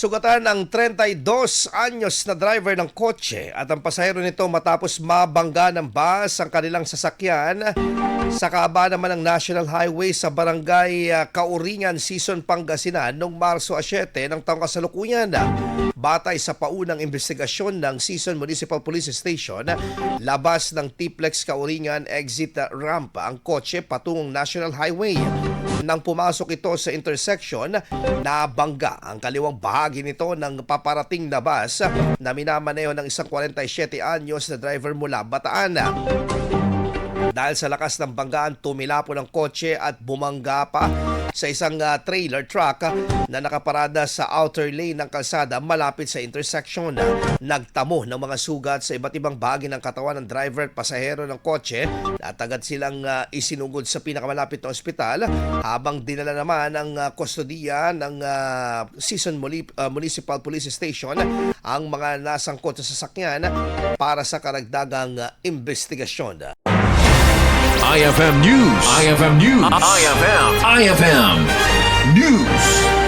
Sugatan ang 32 anyos na driver ng kotse at ang pasahero nito matapos mabangga ng bus ang kanilang sasakyan sa kaaba naman ng National Highway sa barangay Kauringan, Sison, Pangasinan noong Marso 7 ng taong kasalukuyan. Batay sa paunang investigasyon ng Sison Municipal Police Station, labas ng T-Plex Kauringan exit ramp ang kotse patungong National Highway. Nang pumasok ito sa intersection, nabangga ang kaliwang bahagi nito ng paparating na bus na minamaneho ng isang 47 anyos na driver mula Bataan. Dahil sa lakas ng banggaan, tumilapon ang kotse at bumangga pa sa isang trailer truck na nakaparada sa outer lane ng kalsada malapit sa intersection. Nagtamo ng mga sugat sa iba't ibang bahagi ng katawan ng driver at pasahero ng kotse at agad silang isinugod sa pinakamalapit na ospital habang dinala naman ng kustodiya ng Sison Municipal Police Station ang mga nasangkot sa sasakyan para sa karagdagang investigasyon. IFM News. IFM News. IFM News.